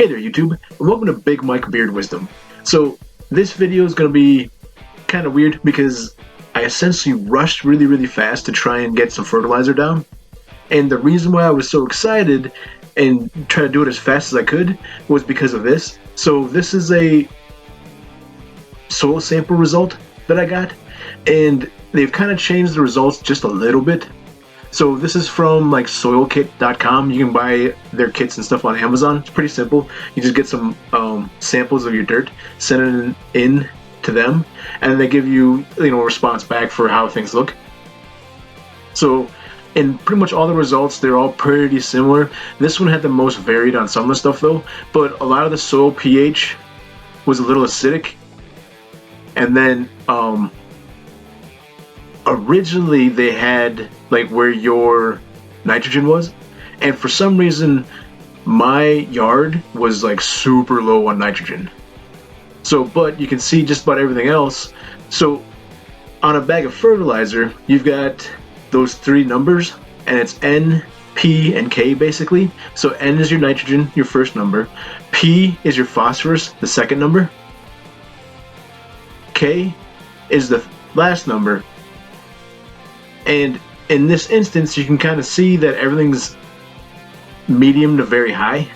Hey there YouTube, and welcome to Big Mike Beard Wisdom. So this video is going to be kind of weird because I essentially rushed really fast to try and get some fertilizer down. And the reason why I was so excited and try to do it as fast as I could was because of this. So this is a soil sample result that I got, and they've kind of changed the results just a little bit. So this is from like soilkit.com. You can buy their kits and stuff on Amazon. It's pretty simple. You just get some samples of your dirt, send it in to them, and they give you a response back for how things look. So in pretty much all the results, they're all pretty similar. This one had the most varied on some of the stuff though, but a lot of the soil pH was a little acidic, and then originally they had like where your nitrogen was, and for some reason my yard was like super low on nitrogen. So but you can see just about everything else. So on a bag of fertilizer you've got those three numbers, and it's N, P, and K basically. So N is your nitrogen, your first number. P is your phosphorus, the second number. K is the last number. And in this instance, you can kind of see that everything's medium to very high.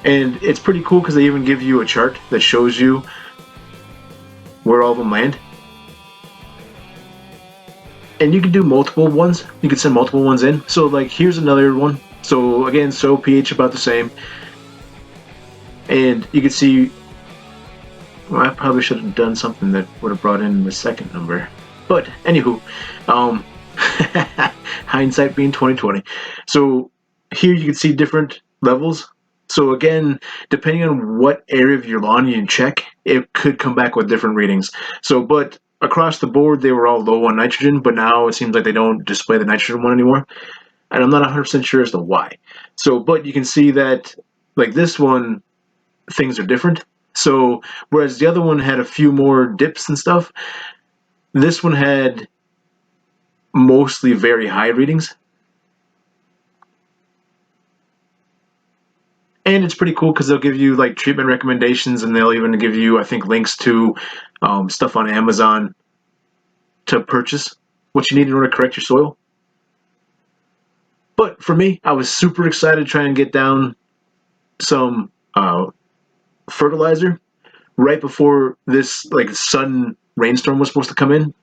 And it's pretty cool because they even give you a chart that shows you where all of them land. And you can do multiple ones. You can send multiple ones in. So like here's another one. So again, soil pH about the same. And you can see, well, I probably should have done something that would have brought in the second number. But anywho, hindsight being 2020. So here you can see different levels. So again, depending on what area of your lawn you check, it could come back with different readings. So, but across the board, they were all low on nitrogen, but now it seems like they don't display the nitrogen one anymore. And I'm not 100% sure as to why. So, but you can see that, like this one, things are different. So, whereas the other one had a few more dips and stuff, this one had mostly very high readings. And it's pretty cool because they'll give you like treatment recommendations, and they'll even give you, I think, links to stuff on Amazon to purchase what you need in order to correct your soil. But for me, I was super excited to try and get down some fertilizer right before this like sudden rainstorm was supposed to come in.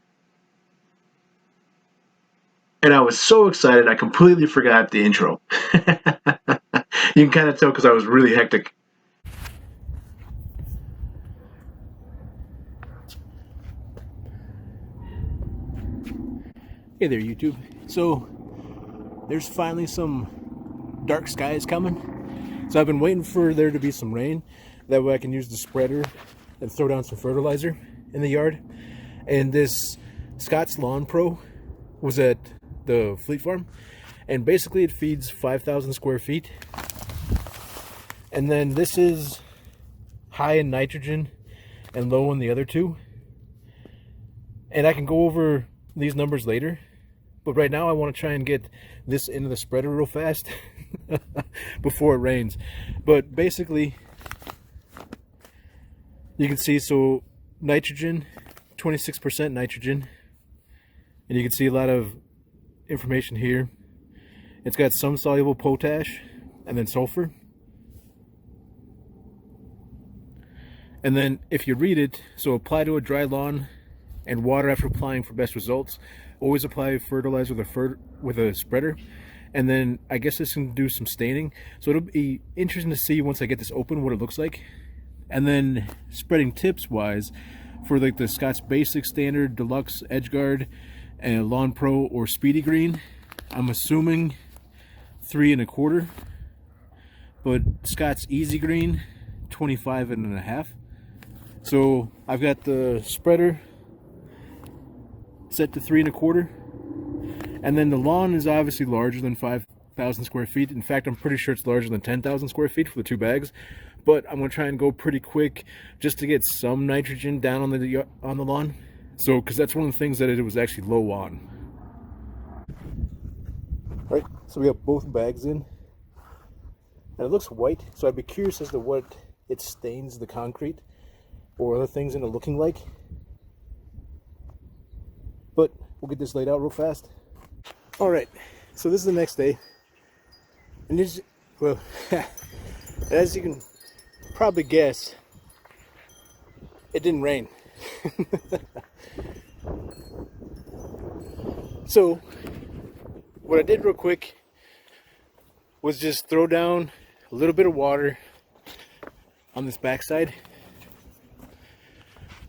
And I was so excited I completely forgot the intro. You can kind of tell because I was really hectic. Hey there YouTube. So there's finally some dark skies coming. So I've been waiting for there to be some rain. That way I can use the spreader and throw down some fertilizer in the yard. And this Scott's Lawn Pro was at the Fleet Farm. And basically it feeds 5,000 square feet. And then this is high in nitrogen and low in the other two. And I can go over these numbers later. But right now I want to try and get this into the spreader real fast before it rains. But basically, you can see, so nitrogen, 26% nitrogen. And you can see a lot of information here. It's got some soluble potash and then sulfur. And then if you read it, so apply to a dry lawn and water after applying for best results. Always apply fertilizer with a spreader. And then I guess this can do some staining. So it'll be interesting to see once I get this open what it looks like. And then spreading tips wise, for like the Scott's Basic, Standard, Deluxe, Edgeguard, and Lawn Pro or Speedy Green, I'm assuming 3 1/4. But Scott's Easy Green, 25 1/2. So I've got the spreader set to 3 1/4, and then the lawn is obviously larger than 5,000 square feet. In fact, I'm pretty sure it's larger than 10,000 square feet for the two bags. But I'm gonna try and go pretty quick just to get some nitrogen down on the lawn. So, because that's one of the things that it was actually low on. All right, so we got both bags in. and it looks white, so I'd be curious as to what it stains the concrete or other things into looking like. But we'll get this laid out real fast. Alright, so this is the next day. And this, well, as you can probably guess, it didn't rain. So, what I did real quick was just throw down a little bit of water on this backside.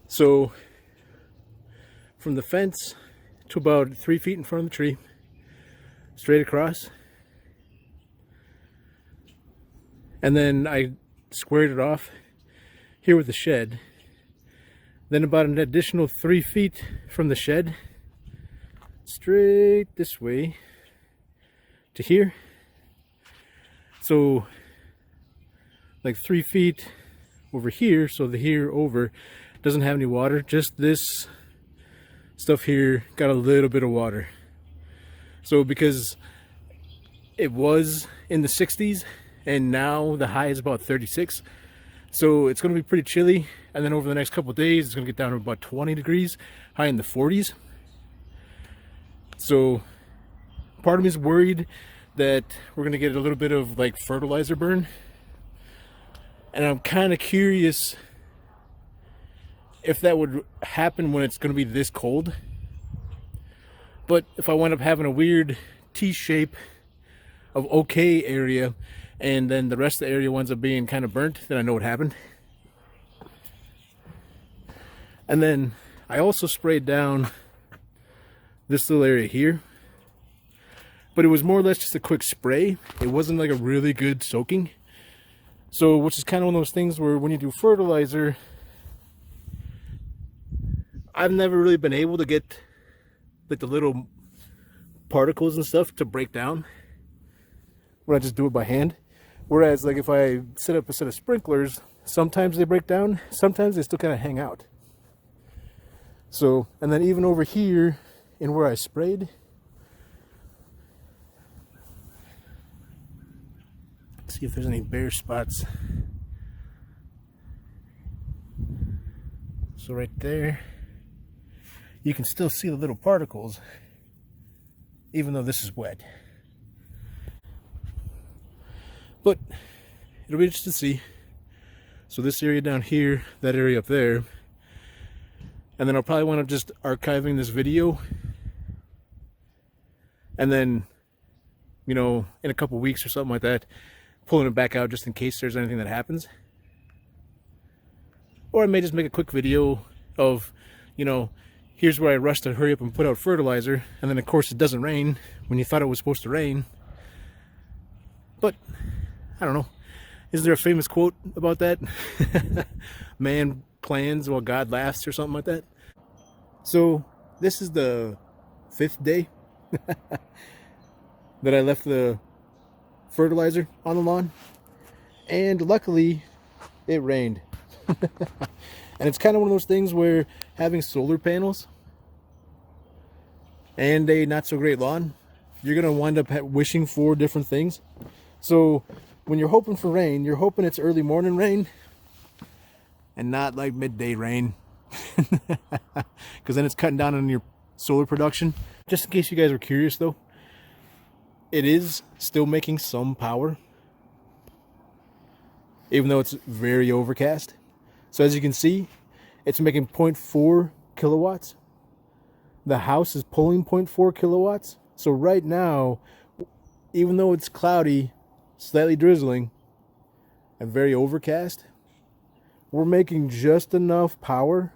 So, from the fence to about 3 feet in front of the tree, straight across. And then I squared it off here with the shed. Then about an additional 3 feet from the shed, straight this way to here. So like 3 feet over here, so the here over doesn't have any water, just this stuff here got a little bit of water. So because it was in the 60s and now the high is about 36, so it's going to be pretty chilly, and then over the next couple of days it's going to get down to about 20 degrees, high in the 40s. So part of me is worried that we're going to get a little bit of like fertilizer burn, and I'm kind of curious if that would happen when it's going to be this cold. But if I wind up having a weird T-shape of okay area and then the rest of the area winds up being kind of burnt, then I know what happened. And then I also sprayed down this little area here, but it was more or less just a quick spray. It wasn't like a really good soaking. So, which is kind of one of those things where when you do fertilizer, I've never really been able to get like the little particles and stuff to break down when I just do it by hand. Whereas like if I set up a set of sprinklers, sometimes they break down, sometimes they still kind of hang out. So, and then even over here in where I sprayed, let's see if there's any bare spots. So right there, you can still see the little particles, even though this is wet. But it'll be interesting to see. So this area down here, that area up there, and then I'll probably want to just archiving this video, and then, you know, in a couple weeks or something like that, pulling it back out just in case there's anything that happens. Or I may just make a quick video of, you know, here's where I rushed to hurry up and put out fertilizer, and then of course it doesn't rain when you thought it was supposed to rain. But I don't know. Is there a famous quote about that? Man plans while God laughs, or something like that. So this is the 5th day that I left the fertilizer on the lawn, and luckily it rained. And it's kind of one of those things where having solar panels and a not so great lawn, you're gonna wind up wishing for different things. So when you're hoping for rain, you're hoping it's early morning rain and not like midday rain, because then it's cutting down on your solar production. Just in case you guys were curious though, it is still making some power, even though it's very overcast. So as you can see, it's making 0.4 kilowatts. The house is pulling 0.4 kilowatts. So right now, even though it's cloudy, slightly drizzling, and very overcast, we're making just enough power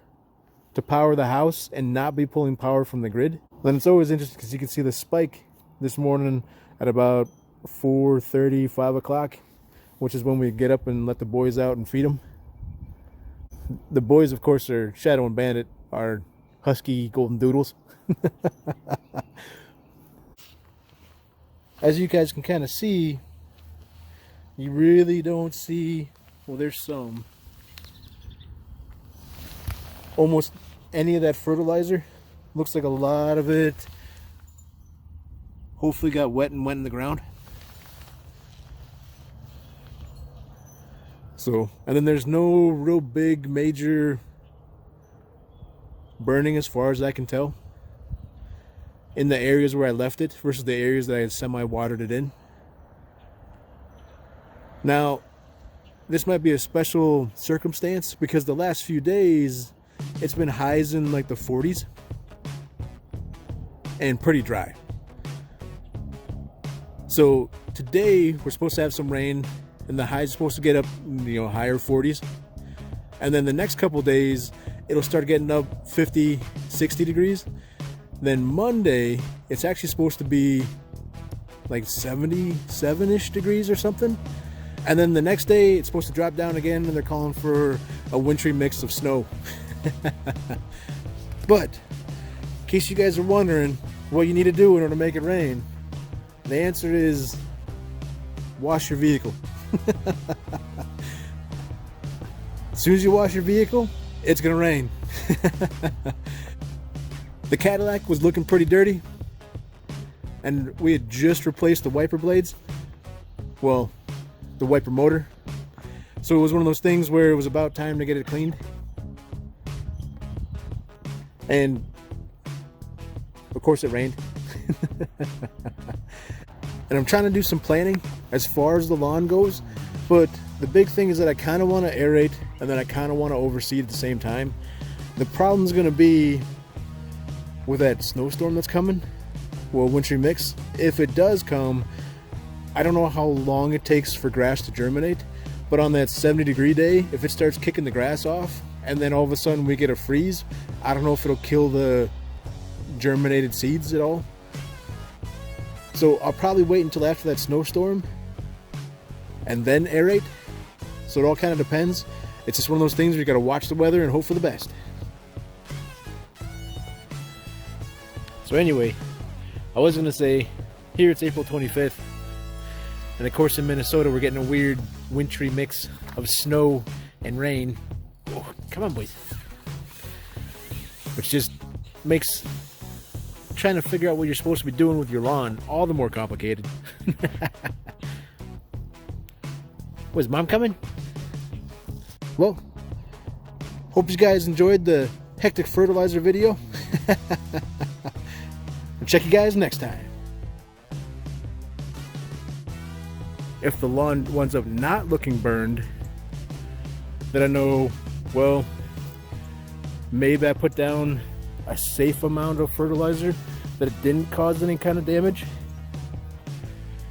to power the house and not be pulling power from the grid. Then it's always interesting because you can see the spike this morning at about 4:30, 5 o'clock, which is when we get up and let the boys out and feed them. The boys, of course, are Shadow and Bandit, our husky golden doodles. As you guys can kind of see, you really don't see, well, there's some, almost any of that fertilizer. Looks like a lot of it hopefully got wet and went in the ground. So, and then there's no real big major burning as far as I can tell in the areas where I left it versus the areas that I had semi-watered it in. Now, this might be a special circumstance because the last few days it's been highs in like the 40s and pretty dry. So today we're supposed to have some rain and the highs are supposed to get up, higher 40s. And then the next couple days it'll start getting up 50, 60 degrees. Then Monday it's actually supposed to be like 77-ish degrees or something. And then the next day it's supposed to drop down again and they're calling for a wintry mix of snow. But in case you guys are wondering what you need to do in order to make it rain, the answer is wash your vehicle. As soon as you wash your vehicle, it's gonna rain. The Cadillac was looking pretty dirty and we had just replaced the wiper blades. Well, the wiper motor. So it was one of those things where it was about time to get it cleaned. And of course it rained. And I'm trying to do some planning as far as the lawn goes, but the big thing is that I kind of want to aerate and then I kind of want to overseed at the same time. The problem's going to be with that snowstorm that's coming, well, wintry mix. If it does come, I don't know how long it takes for grass to germinate, but on that 70-degree day, if it starts kicking the grass off and then all of a sudden we get a freeze, I don't know if it'll kill the germinated seeds at all. So I'll probably wait until after that snowstorm and then aerate. So it all kind of depends. It's just one of those things where you got to watch the weather and hope for the best. So anyway, I was going to say, here it's April 25th. And of course in Minnesota we're getting a weird wintry mix of snow and rain. Oh, come on, boys. Which just makes trying to figure out what you're supposed to be doing with your lawn all the more complicated. Was Mom coming? Well, hope you guys enjoyed the hectic fertilizer video. I'll check you guys next time. If the lawn winds up not looking burned, then I know, well, maybe I put down a safe amount of fertilizer that it didn't cause any kind of damage.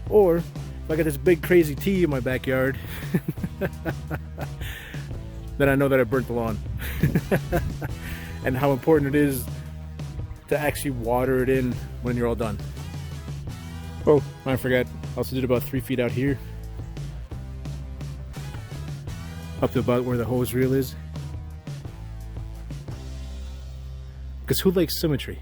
Or if I got this big crazy tea in my backyard, then I know that I burnt the lawn. And how important it is to actually water it in when you're all done. Oh, I forgot. I also did about 3 feet out here, up to about where the hose reel is. Because who likes symmetry?